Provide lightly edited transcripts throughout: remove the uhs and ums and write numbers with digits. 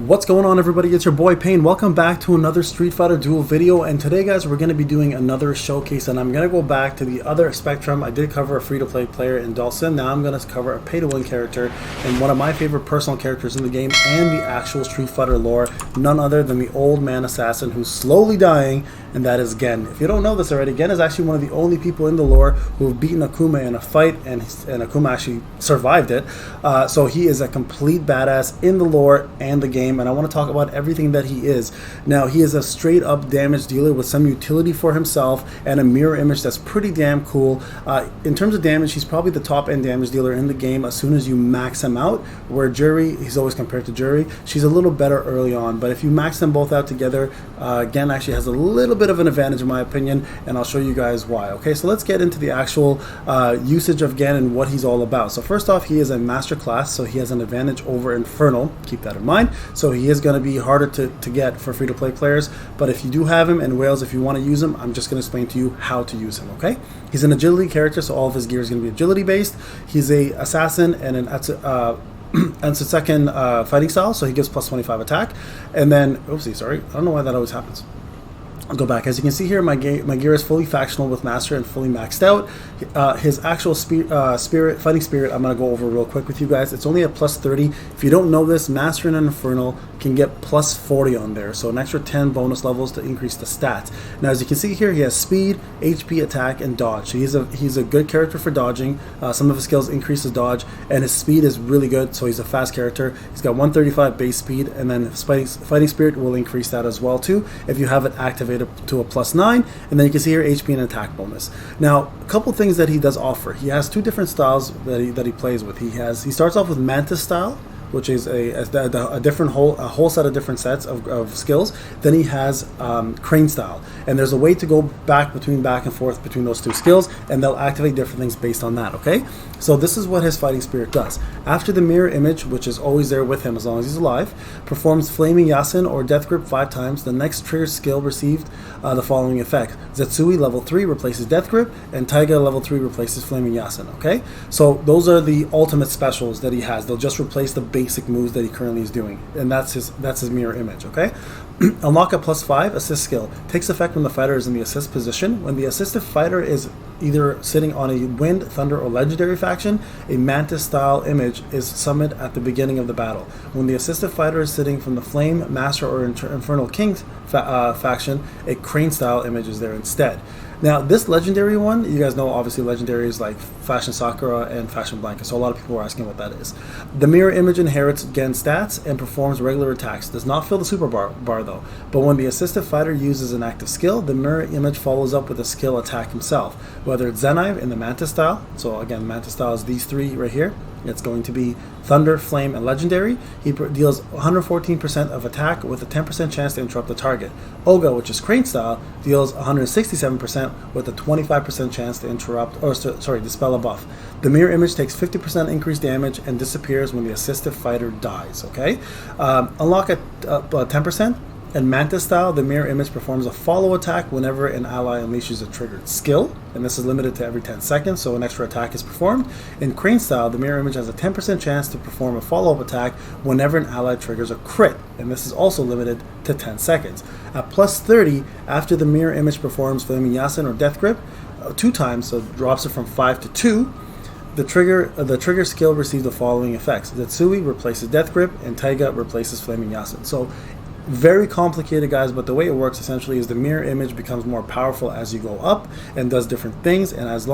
What's going on, everybody? It's your boy Payne. Welcome back to another Street Fighter Duel video, and today guys we're going to be doing another showcase, and I'm going to go back to the other spectrum. I did cover a free-to-play player in Duel. Now I'm going to cover a pay-to-win character and one of my favorite personal characters in the game and the actual Street Fighter lore, none other than the old man assassin who's slowly dying, and that is Gen. If you don't know this already, Gen is actually one of the only people in the lore who have beaten Akuma in a fight, and Akuma actually survived it. So he is a complete badass in the lore and the game, and I want to talk about everything that he is. Now, he is a straight up damage dealer with some utility for himself and a mirror image that's pretty damn cool. In terms of damage, he's probably the top end damage dealer in the game as soon as you max him out, where Jury, he's always compared to Jury, she's a little better early on, but if you max them both out together, Gen actually has a little bit of an advantage in my opinion, and I'll show you guys why. Okay, so let's get into the actual usage of Gen and what he's all about. So first off, he is a master class, so he has an advantage over Infernal, keep that in mind. So he is going to be harder to get for free-to-play players, but if you do have him in Wales, if you want to use him, I'm just going to explain to you how to use him. Okay, he's an agility character, so all of his gear is going to be agility based. He's a assassin and an and second fighting style, so he gives plus 25 attack, and then oopsie, sorry, I don't know why that always happens. I'll go back. As you can see here, my gear is fully factional with master and fully maxed out. His actual fighting spirit, I'm going to go over real quick with you guys. It's only at plus 30. If you don't know this, master and infernal can get plus 40 on there, so an extra 10 bonus levels to increase the stats. Now, as you can see here, he has speed, HP, attack, and dodge. So he's a good character for dodging. Some of his skills increase his dodge, and his speed is really good, so he's a fast character. He's got 135 base speed, and then his fighting spirit will increase that as well too if you have it activated to a plus 9, and then you can see here HP and attack bonus. Now, a couple things that he does offer. He has two different styles that he plays with. He starts off with Mantis style, which is a different whole set of different sets of skills. Then he has Crane style, and there's a way to go back and forth between those two skills, and they'll activate different things based on that. Okay, so this is what his fighting spirit does. After the mirror image, which is always there with him as long as he's alive, performs flaming Yasin or death grip 5 times. The next trigger skill received the following effect: Zetsui level 3 replaces death grip, and Taiga level 3 replaces flaming Yasin. Okay, so those are the ultimate specials that he has. They'll just replace the basic moves that he currently is doing, and that's his mirror image. Okay, unlock a plus 5 assist skill. Takes effect when the fighter is in the assist position. When the assisted fighter is either sitting on a wind, thunder, or legendary faction, a mantis style image is summoned at the beginning of the battle. When the assisted fighter is sitting from the flame, master, or infernal king faction, a crane style image is there instead. Now, this legendary one, you guys know obviously legendaries like Fashion Sakura and Fashion Blanca, so a lot of people are asking what that is. The mirror image inherits Gen's stats and performs regular attacks. Does not fill the super bar though, but when the assisted fighter uses an active skill, the mirror image follows up with a skill attack himself, whether it's Zenai in the Mantis style. So again, Mantis style is these three right here. It's going to be Thunder, Flame, and Legendary. He deals 114% of attack with a 10% chance to interrupt the target. Oga, which is Crane style, deals 167% with a 25% chance to interrupt, or sorry, dispel a buff. The mirror image takes 50% increased damage and disappears when the assisted fighter dies. Okay, unlock at 10%. In Mantis style, the mirror image performs a follow attack whenever an ally unleashes a triggered skill, and this is limited to every 10 seconds, so an extra attack is performed. In Crane style, the mirror image has a 10% chance to perform a follow-up attack whenever an ally triggers a crit, and this is also limited to 10 seconds. At plus 30, after the mirror image performs Flaming Yasin or Death Grip 2 times, so it drops it from 5 to 2, the trigger skill receives the following effects: Zetsui replaces Death Grip, and Taiga replaces Flaming Yasin. So very complicated, guys, but the way it works essentially is the mirror image becomes more powerful as you go up and does different things, and as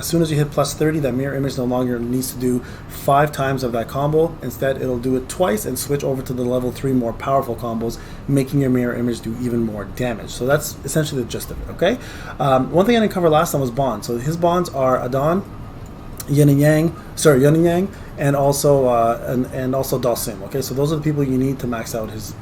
soon as you hit plus 30, that mirror image no longer needs to do 5 times of that combo. Instead, it'll do it twice and switch over to the level 3 more powerful combos, making your mirror image do even more damage. So that's essentially the gist of it. Okay, one thing I didn't cover last time was bonds. So his bonds are Adon, Yin and Yang, and also Dalsim. Okay, so those are the people you need to max out his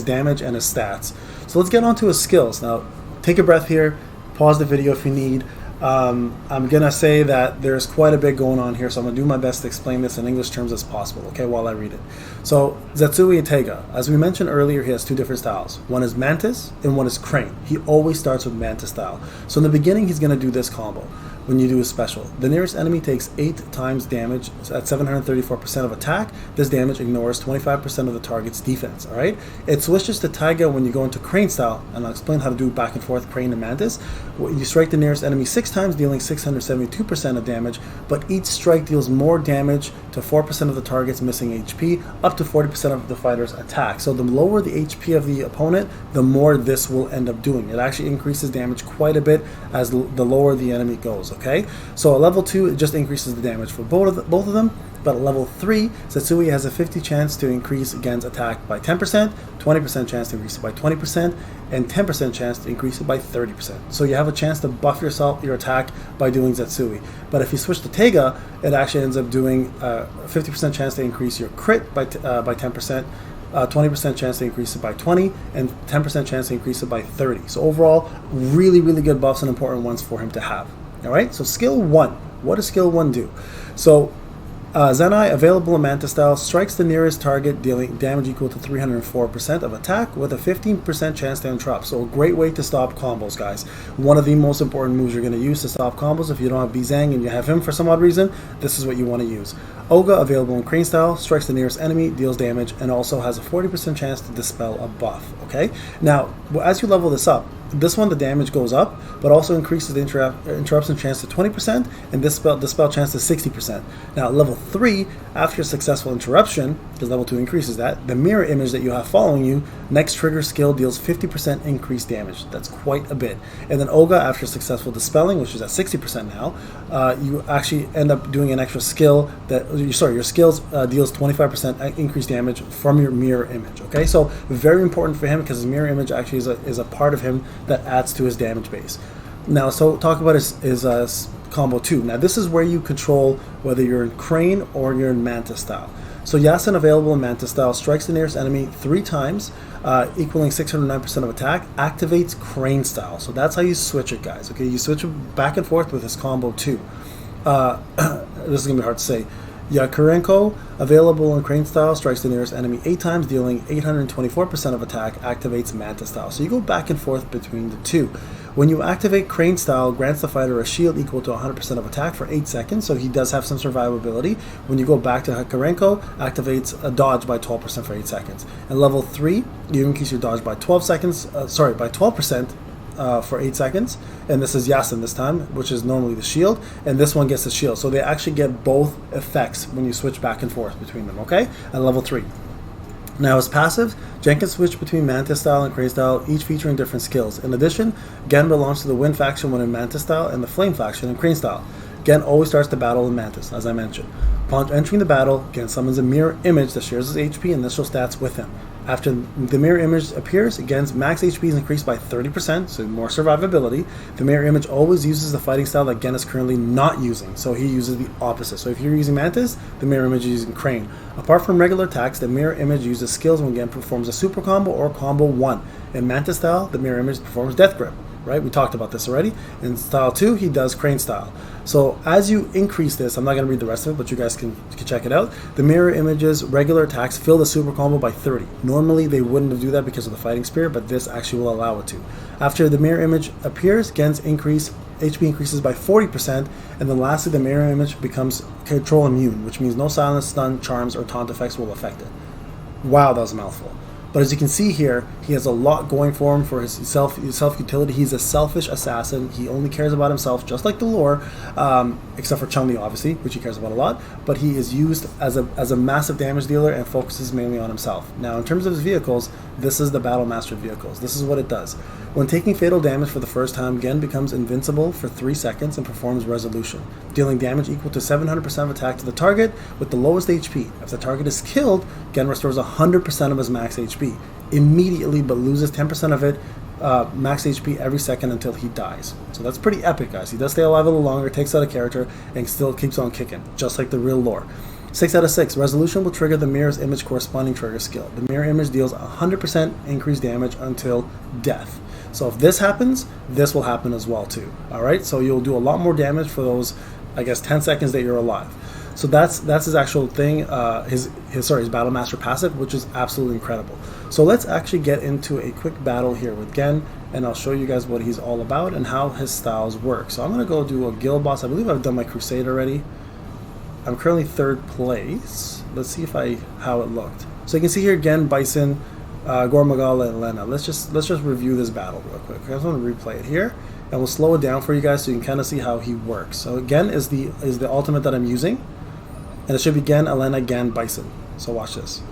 damage and his stats. So let's get on to his skills. Now, take a breath here, pause the video if you need. I'm gonna say that there's quite a bit going on here, so I'm gonna do my best to explain this in English terms as possible, okay, while I read it. So Zetsui and Taiga, as we mentioned earlier, he has 2 different styles. One is Mantis and one is Crane. He always starts with Mantis style. So in the beginning, he's gonna do this combo. when you do a special. The nearest enemy takes 8 times damage at 734% of attack. This damage ignores 25% of the target's defense, alright? It switches to Taiga when you go into Crane style, and I'll explain how to do back and forth Crane and Mantis. You strike the nearest enemy 6 times, dealing 672% of damage, but each strike deals more damage to 4% of the target's missing HP, up to 40% of the fighter's attack. So the lower the HP of the opponent, the more this will end up doing. It actually increases damage quite a bit as the lower the enemy goes, okay? So at level 2, it just increases the damage for both of them. But at level 3, Setsui has a 50 chance to increase Gen's attack by 10%, 20% chance to increase it by 20%, and 10% chance to increase it by 30%. So you have a chance to buff your attack by doing Setsui. But if you switch to Taiga, it actually ends up doing a 50% chance to increase your crit by 10%, 20% chance to increase it by 20, and 10% chance to increase it by 30. So overall, really, really good buffs and important ones for him to have. Alright, so skill 1. What does skill 1 do? So Zenai, available in Manta style, strikes the nearest target, dealing damage equal to 304% of attack with a 15% chance to interrupt. So a great way to stop combos, guys. One of the most important moves you're going to use to stop combos. If you don't have Bizang and you have him for some odd reason, this is what you want to use. Oga, available in Crane style, strikes the nearest enemy, deals damage, and also has a 40% chance to dispel a buff. Okay? Now, as you level this up, this one the damage goes up, but also increases the interruption chance to 20%, and dispel chance to 60%. Now, level 3, after a successful interruption, because level 2 increases that, the mirror image that you have following you, next trigger skill deals 50% increased damage. That's quite a bit. And then Oga, after successful dispelling, which is at 60% now, you actually end up doing an extra skill that, your skills deals 25% increased damage from your mirror image. Okay, so very important for him because his mirror image actually is a part of him that adds to his damage base. Now, so talk about his combo 2. Now, this is where you control whether you're in Crane or you're in Manta style. So Yasen, available in Manta style, strikes the nearest enemy 3 times, equaling 609% of attack, activates Crane style. So that's how you switch it, guys. Okay, you switch it back and forth with his combo 2. This is going to be hard to say. Yakurenko, available in Crane style, strikes the nearest enemy 8 times, dealing 824% of attack, activates Manta style. So you go back and forth between the two. When you activate Crane style, grants the fighter a shield equal to 100% of attack for 8 seconds, so he does have some survivability. When you go back to Yakurenko, activates a dodge by 12% for 8 seconds. And level 3, you increase your dodge by 12%. For 8 seconds, and this is Yasen this time, which is normally the shield, and this one gets the shield. So they actually get both effects when you switch back and forth between them, okay? At level 3. Now, as passive, Gen can switch between Manta style and Crane style, each featuring different skills. In addition, Gen belongs to the Wind faction when in Manta style and the Flame faction in Crane style. Gen always starts the battle in Mantis, as I mentioned. Upon entering the battle, Gen summons a mirror image that shares his HP and initial stats with him. After the mirror image appears, Gen's max HP is increased by 30%, so more survivability. The mirror image always uses the fighting style that Gen is currently not using, so he uses the opposite. So if you're using Mantis, the mirror image is using Crane. Apart from regular attacks, the mirror image uses skills when Gen performs a super combo or combo 1. In Mantis style, the mirror image performs Death Grip. Right, we talked about this already. In style 2, he does Crane style. So as you increase this, I'm not going to read the rest of it, but you guys can check it out. The mirror images regular attacks fill the super combo by 30. Normally they wouldn't do that because of the fighting spirit, but this actually will allow it to. After the mirror image appears, Gen's HP increases by 40%, and then lastly the mirror image becomes control immune, which means no silence, stun, charms, or taunt effects will affect it. Wow, that was a mouthful. But as you can see here, he has a lot going for him for his self-utility. He's a selfish assassin. He only cares about himself, just like the lore, except for Chun-Li, obviously, which he cares about a lot. But he is used as a massive damage dealer and focuses mainly on himself. Now, in terms of his vehicles, this is the Battle Master vehicles. This is what it does. When taking fatal damage for the first time, Gen becomes invincible for 3 seconds and performs Resolution, dealing damage equal to 700% of attack to the target with the lowest HP. If the target is killed, Gen restores 100% of his max HP immediately, but loses 10% of it max HP every second until he dies. So that's pretty epic, guys. He does stay alive a little longer, takes out a character, and still keeps on kicking, just like the real lore. 6 out of 6. Resolution will trigger the mirror's image corresponding trigger skill. The mirror image deals 100% increased damage until death. So if this happens, this will happen as well too. Alright, so you'll do a lot more damage for those, I guess, 10 seconds that you're alive. So that's his actual thing, his Battle Master passive, which is absolutely incredible. So let's actually get into a quick battle here with Gen and I'll show you guys what he's all about and how his styles work. So I'm going to go do a guild boss. I believe I've done my crusade already. I'm currently 3rd place. Let's see how it looked. So you can see here again, Bison, Gormagala, and Lena. Let's just review this battle real quick. I just want to replay it here, and we'll slow it down for you guys so you can kind of see how he works. So again is the ultimate that I'm using, and it should be Gen, Elena, Gen, Bison. So watch this.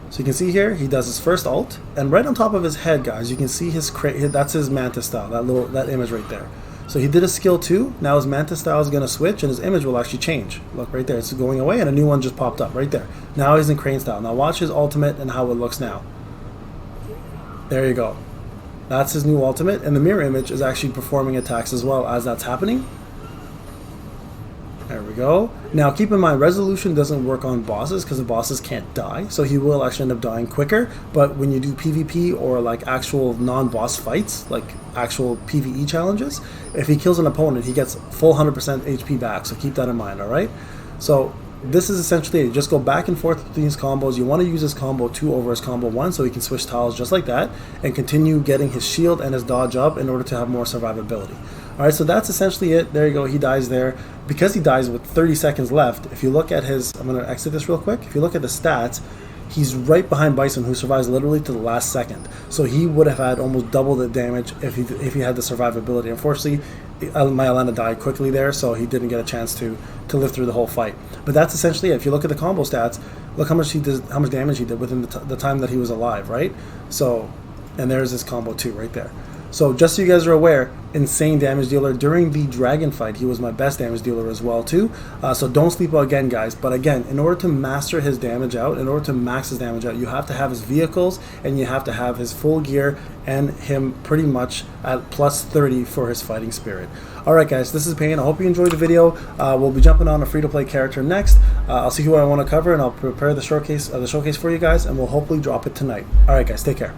So you can see here he does his first ult, and right on top of his head, guys, you can see his that's his Mantis style. That image right there. So he did a skill 2. Now his Mantis style is going to switch, and his image will actually change. Look right there, it's going away, and a new one just popped up right there. Now he's in Crane style. Now watch his ultimate and how it looks now. There you go. That's his new ultimate, and the mirror image is actually performing attacks as well as that's happening. There we go. Now keep in mind, resolution doesn't work on bosses because the bosses can't die, so he will actually end up dying quicker. But when you do PvP or like actual non-boss fights, like actual PvE challenges, if he kills an opponent, he gets full 100% HP back, so keep that in mind, alright? So this is essentially it. Just go back and forth between these combos. You want to use his combo 2 over his combo 1 so he can switch tiles just like that and continue getting his shield and his dodge up in order to have more survivability. Alright, so that's essentially it. There you go, he dies there. Because he dies with 30 seconds left, if you look at his, I'm going to exit this real quick. If you look at the stats, he's right behind Bison, who survives literally to the last second. So he would have had almost double the damage if he had the survivability. Unfortunately, my Elena died quickly there, so he didn't get a chance to live through the whole fight. But that's essentially it. If you look at the combo stats, look how much damage he did within the time that he was alive, right? So, and there's his combo 2 right there. So just so you guys are aware, insane damage dealer. During the dragon fight, he was my best damage dealer as well too. So don't sleep again, guys. But again, in order to master his damage out, in order to max his damage out, you have to have his vehicles and you have to have his full gear and him pretty much at plus 30 for his fighting spirit. Alright guys, this is Payne. I hope you enjoyed the video. We'll be jumping on a free-to-play character next. I'll see who I want to cover and I'll prepare the showcase for you guys, and we'll hopefully drop it tonight. Alright guys, take care.